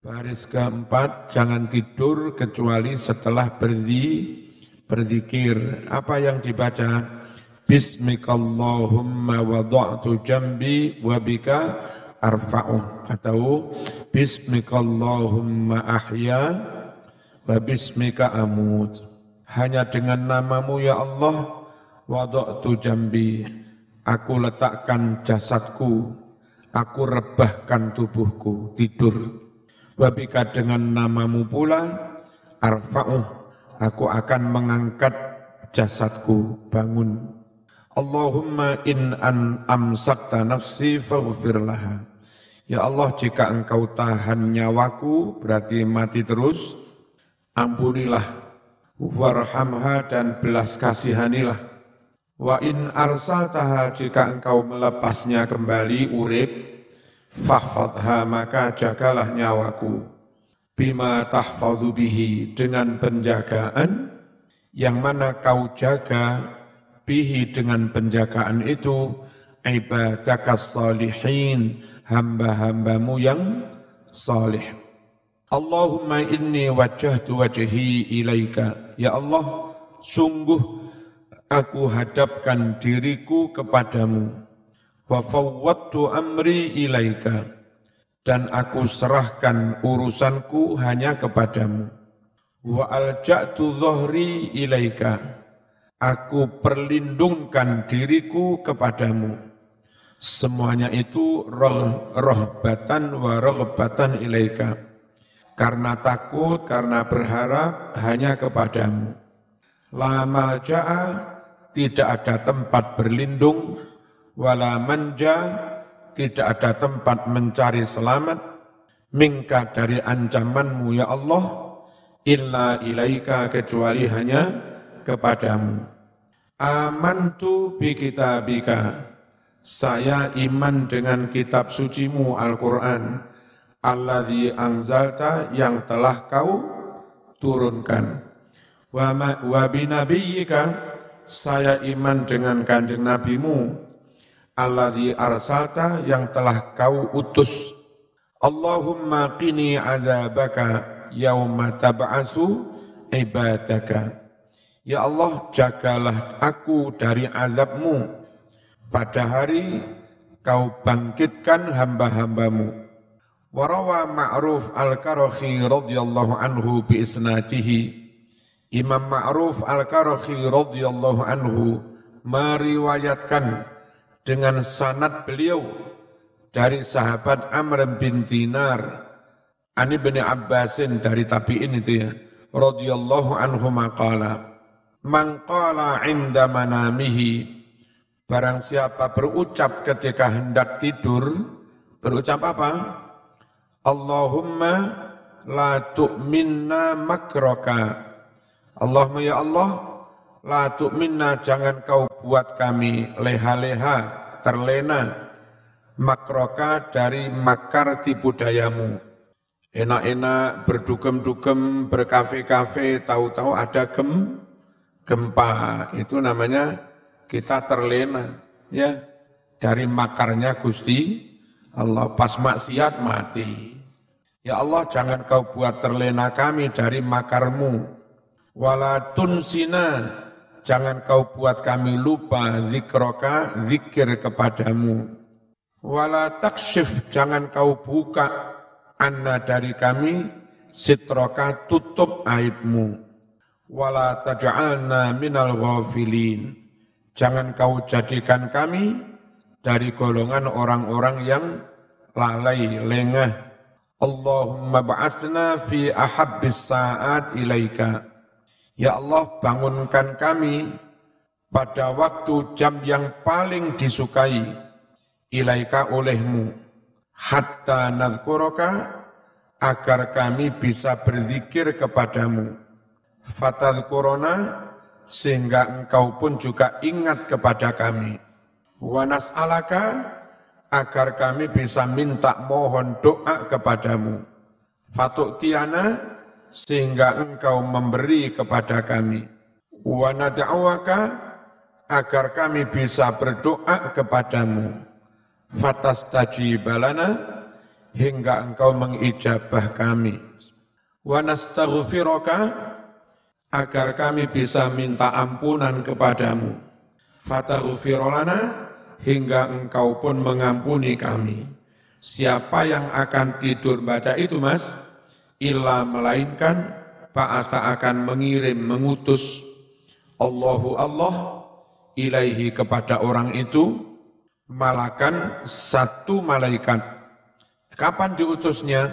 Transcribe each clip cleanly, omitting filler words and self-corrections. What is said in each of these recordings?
Baris keempat, jangan tidur kecuali setelah berzikir. Apa yang dibaca? Bismikallahumma wada'tu jambi wa bika arfa'uh. Atau Bismikallahumma ahya wa bismika amut. Hanya dengan namamu ya Allah, wada'tu jambi. Aku letakkan jasadku, aku rebahkan tubuhku, tidur. Wabika dengan namamu pula, arfa'uh, aku akan mengangkat jasadku, bangun. Allahumma in an amsakta nafsi faghfir laha. Ya Allah, jika engkau tahan nyawaku, berarti mati terus, ampunilah. Warhamha dan belas kasihanilah. Wa in arsaltaha, jika engkau melepasnya kembali, urip, fahfadha, maka jagalah nyawaku. Bima tahfadhu bihi, dengan penjagaan yang mana kau jaga, bihi dengan penjagaan itu, ibadakas salihin, hamba-hambamu yang salih. Allahumma inni wajjahtu wajhi ilaika. Ya Allah, sungguh aku hadapkan diriku kepadamu. Wa fawwadtu amri ilaika, dan aku serahkan urusanku hanya kepadamu. Wa alja'tu dhahri ilaika, aku perlindungkan diriku kepadamu. Semuanya itu rahbatan wa raghbatan ilaika, karena takut, karena berharap hanya kepadamu. La malja'a, tidak ada tempat berlindung, wala manja, tidak ada tempat mencari selamat, mingka dari ancamanmu ya Allah, illa ilaika, kecuali hanya kepadamu. Amantu bi kitabika, saya iman dengan kitab sucimu Al-Quran, alladzi anzalta, yang telah kau turunkan. Wa binabiyyika, saya iman dengan kanjeng nabimu, alladzi arsalta, yang telah kau utus. Allahumma qini azabaka yauma tab'asu ibadaka. Ya Allah, jagalah aku dari azabmu pada hari kau bangkitkan hamba-hambamu. Warawa Ma'ruf Al-Karakhi radhiyallahu anhu bi isnadihi. Imam Ma'ruf Al-Karakhi radhiyallahu anhu meriwayatkan dengan sanad beliau dari sahabat Amr bin Dinar, Ani bin Abbasin, dari tabi'in itu ya, radhiyallahu anhu maqala, man qala inda manamihi, barang siapa berucap ketika hendak tidur, berucap apa? Allahumma la tu'minna makraka. Allahumma ya Allah, la tu'minna, jangan kau buat kami leha-leha, terlena, makroka, dari makar tipu dayamu. Enak-enak berdugem-dugem, berkafe-kafe, tahu-tahu ada gempa, itu namanya kita terlena, ya, dari makarnya Gusti Allah. Pas maksiat mati. Ya Allah, jangan kau buat terlena kami dari makarmu. Wala tunsina, jangan kau buat kami lupa zikroka, zikir kepadamu. Wala takshif, jangan kau buka anna, dari kami, sitroka, tutup aibmu. Wala taj'alna minal ghafilin, jangan kau jadikan kami dari golongan orang-orang yang lalai, lengah. Allahumma ba'athna fi ahabbis sa'at ilaika. Ya Allah, bangunkan kami pada waktu jam yang paling disukai, ilaika, olehmu, hatta nadhkuraka, agar kami bisa berzikir kepadamu, fatadhkurona, sehingga engkau pun juga ingat kepada kami, wa nas'alaka, agar kami bisa minta mohon doa kepadamu, fatu'tiana, sehingga engkau memberi kepada kami, wa nad'uaka, agar kami bisa berdoa kepadamu, fatastajib lana, hingga engkau mengijabah kami. Wa nastaghfiruka, agar kami bisa minta ampunan kepadamu. Fataghfir lana, hingga engkau pun mengampuni kami. Siapa yang akan tidur baca itu mas? Illa melainkan ba'atha akan mengirim, mengutus Allahu Allah ilaihi kepada orang itu malakan satu malaikat. Kapan diutusnya?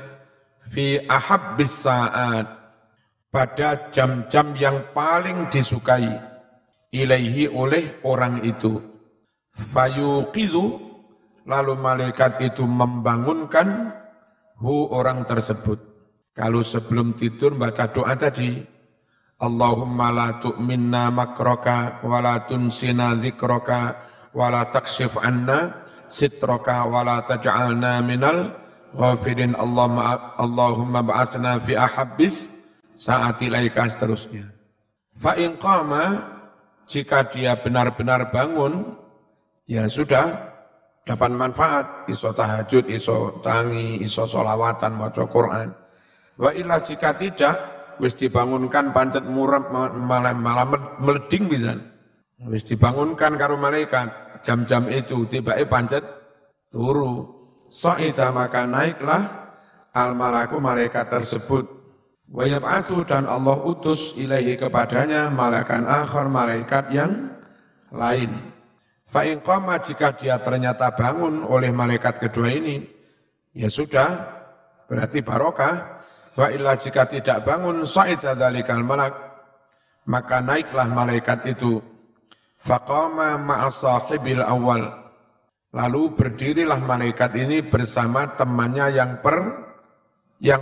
Fi ahabbis sa'at, pada jam-jam yang paling disukai ilaihi oleh orang itu. Fayuqidhu, lalu malaikat itu membangunkan orang tersebut. Kalau sebelum tidur baca doa tadi, Allahumma la tu'minna makraka wa la tunsina dzikraka wa la takshif anna sitraka wa la taj'alna minal ghafirin. Allahumma ba'athna fi ahabbis sa'ati ilaika, seterusnya. Fa in qama, jika dia benar-benar bangun, ya sudah dapat manfaat, iso tahajud, iso tangi, iso sholawatan, maca Quran. Wa illa jika tidak, wis dibangunkan pancet murab malah meleding pisan. Wis dibangunkan karo malaikat, jam-jam itu tiba-tiba pancet turu. Sa'ida, maka naiklah al-malaku, malaikat tersebut. Wa yab'atsu, dan Allah utus ilaihi kepadanya malakan akhar, malaikat yang lain. Fa in qama, jika dia ternyata bangun oleh malaikat kedua ini, ya sudah, berarti barokah. Wa illa jika tidak bangun, sa'ida dzalikal malak, maka naiklah malaikat itu. Faqama ma'a sahibil awal, lalu berdirilah malaikat ini bersama temannya yang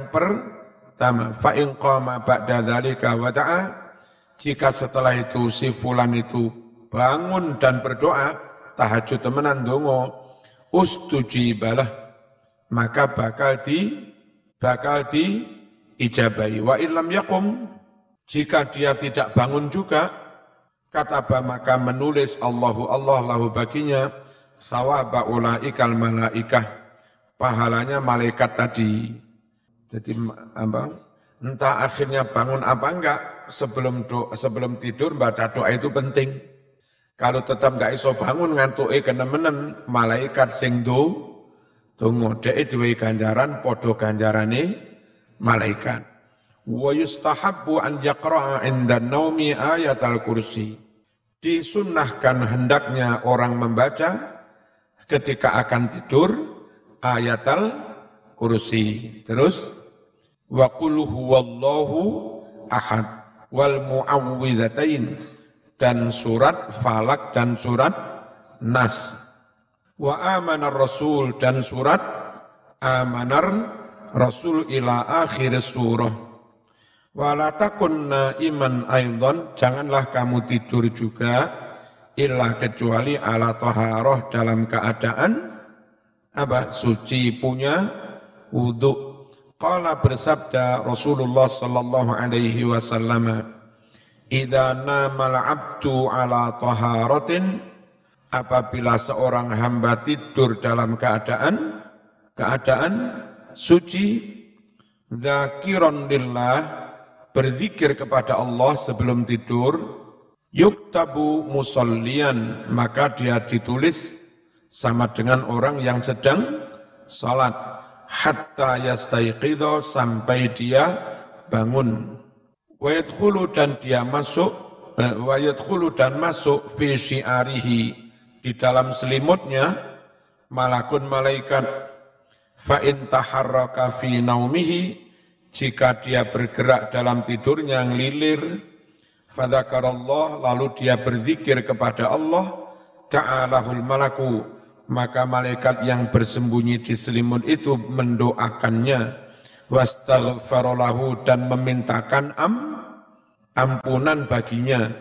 pertama. Fa in qama ba'da dzalika wa da'a, jika setelah itu si fulan itu bangun dan berdoa, tahajud temenan dongo, ustujibalah, maka bakal diijabahi. Wa illam yakum, jika dia tidak bangun juga, kataba, maka menulis Allahu Allah lahu baginya thawaba ulaikal malaikah, pahalanya malaikat tadi. Jadi entah akhirnya bangun apa enggak, sebelum tidur baca doa itu penting. Kalau tetap enggak iso bangun ngantuke kenemenen, malaikat sing donga dhek duwe ganjaran padha ganjarane malaikat. Wa yustahabbu an yaqra'a 'inda naumi ayatal kursi. Disunnahkan hendaknya orang membaca ketika akan tidur ayatal kursi. Terus wa qul huwallahu ahad wal mu'awwidzatain, dan surat Falak dan surat Nas. Wa amanar rasul, dan surat amanar rasul ila akhir surah. Wa la takunna iman aidan, janganlah kamu tidur juga illa kecuali ala taharah, dalam keadaan suci, punya wudu. Qala, bersabda Rasulullah sallallahu alaihi wasallam, idza namal abdu ala taharatin, apabila seorang hamba tidur dalam keadaan suci, dzakiron lillah, berzikir kepada Allah sebelum tidur, yuktabu musallian, maka dia ditulis sama dengan orang yang sedang salat, hatta yastaiqidha, sampai dia bangun. Wa yadkhulu, dan dia masuk, wa yadkhulu, dan masuk fi syi'arihi, di dalam selimutnya, malakun, malaikat. Fa in taharraka fi naumihi, jika dia bergerak dalam tidurnya ngelilir, fadzakarallah, lalu dia berzikir kepada Allah, ta'alahul malaku, maka malaikat yang bersembunyi di selimut itu mendoakannya, wastaghfaralahu, dan memintakan ampunan baginya.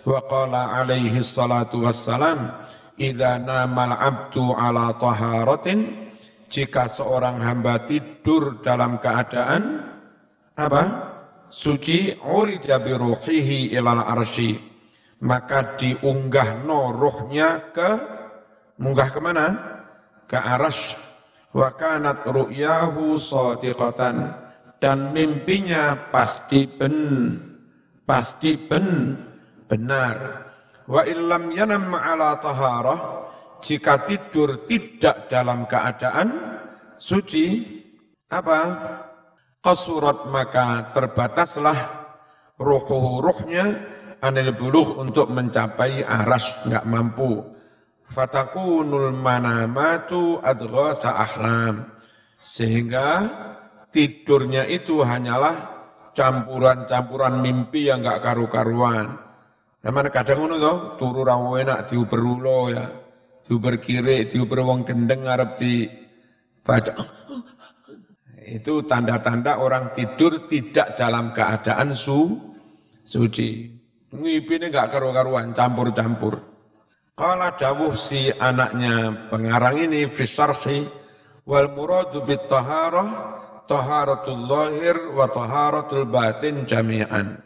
Wa qala alaihi salatu wassalam, idza namal abdu ala taharatin, jika seorang hamba tidur dalam keadaan suci, urida bi ruhihi ilal arsy, maka diunggah ruhnya munggah kemana? Ke arsy. wa kanat ru'yahu shadiqatan, dan mimpinya pasti benar. Wa illam yanam ala taharah, jika tidur tidak dalam keadaan suci, apa? Qasurat, maka terbataslah ruhnya anil bulugh, untuk mencapai aras, enggak mampu. Fatakunul manamatu adghatha ahlam, sehingga tidurnya itu hanyalah campuran-campuran mimpi yang enggak karu-karuan. Zaman kadang ngono to, turu ra enak diuber ulo ya, diuber kiri, diuber wong gendeng arep di baca. Itu tanda-tanda orang tidur tidak dalam keadaan suci. Ngipine enggak karu-karuan, campur-campur. Qala dawuh si anaknya pengarang ini fi syarhi, wal muradu bit taharah taharatul zahir wa taharatul batin jami'an.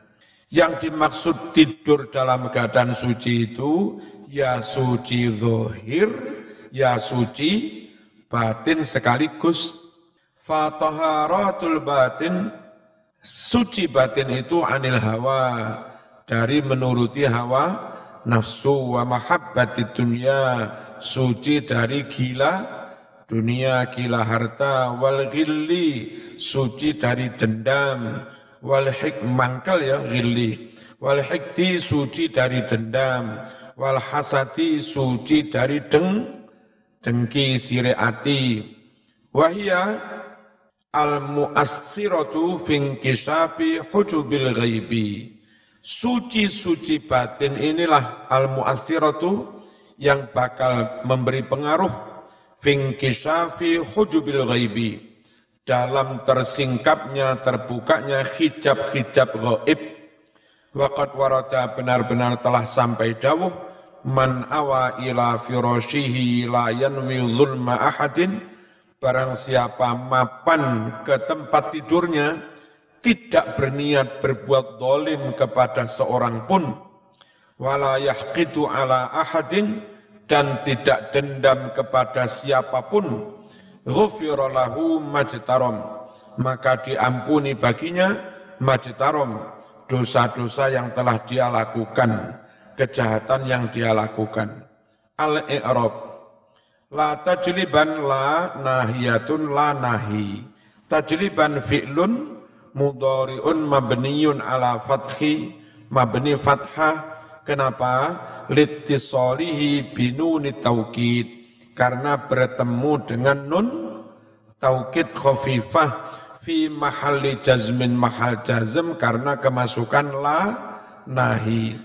Yang dimaksud tidur dalam keadaan suci itu ya suci zahir, ya suci batin sekaligus. Fa taharatul batin, suci batin itu anil hawa, dari menuruti hawa nafsu, wa mahabbati dunya, suci dari gila dunia, gila harta, wal ghilli, suci dari dendam, wal mangkal ya ghilli, wal hikdi, suci dari dendam, wal hasadi, suci dari dengki sireati, wahia al mu'assiratu finkisafi hujubil ghaibi. Suci-suci batin inilah al mu'assiratu, yang bakal memberi pengaruh finkisafi hujubil ghaibi, dalam tersingkapnya, terbukanya hijab-hijab ghaib. Waqad warada, benar-benar telah sampai dawuh, man awa ila firashihi la yanwi zulma ahadin, barang siapa mapan ke tempat tidurnya tidak berniat berbuat dolim kepada seorang pun, wala yahqidu ala ahadin, dan tidak dendam kepada siapapun, ghufira lahu majtarom, maka diampuni baginya majtarom, dosa-dosa yang telah dia lakukan, kejahatan yang dia lakukan. Al-i'rab, la tajliban la nahiyatun la nahi. Tajliban fi'lun mudhari'un mabniyun ala fathi, mabni fathah. Kenapa? Litisolihi binuni taukid, karena bertemu dengan nun taukid khafifah, fi mahalli jazmin, mahal jazm, karena kemasukan la nahi.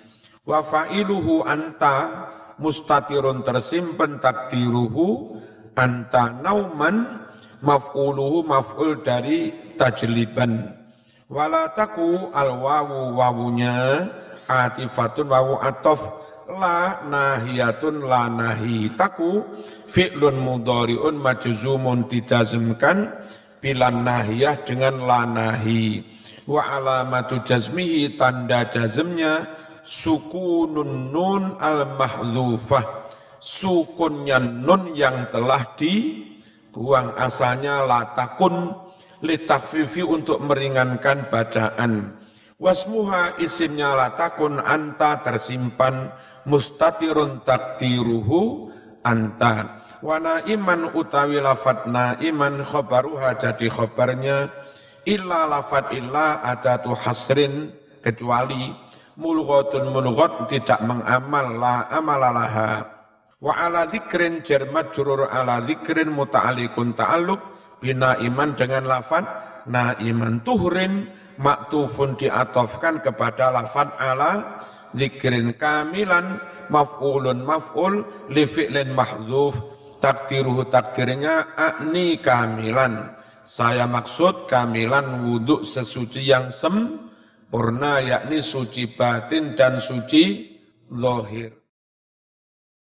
Wa fa'iluhu anta, mustatirun tersimpan, takdiruhu anta nauman, maf'uluhu maf'ul dari tajliban. Wala taku al wawu, wawunya atifatun, wawu atof, la nahiyatun la nahi. Taku fi'lun mudhari'un majzumun, dijazmkan bilan nahiyah dengan la nahi. Wa alamatu jazmihi, tanda jazmnya sukunun nun al-mahdzufah, sukunnya nun yang telah dibuang, asalnya la takun, litakfifi, untuk meringankan bacaan. Wasmuha, isimnya la takun, anta, tersimpan, mustatirun takdiruhu anta. Wa naiman, utawi lafad naiman, khobaruha, jadi khobarnya, illa lafad illa, adatu hasrin, kecuali, mulghatun mulghat, tidak mengamal, la amalalaha. Wa ala dzikrin jar majrur ala dzikrin muta'alliqun ta'alluq bina iman dengan lafaz naiman. Tuhrin maktufun, diatofkan kepada lafaz ala dzikrin. Kamilan maf'ulun maf'ul li fi'lin mahdzuf, takdiruhu, takdirnya akni kamilan, saya maksud kamilan wudu, sesuci yang sempurna, yakni suci batin dan suci zahir.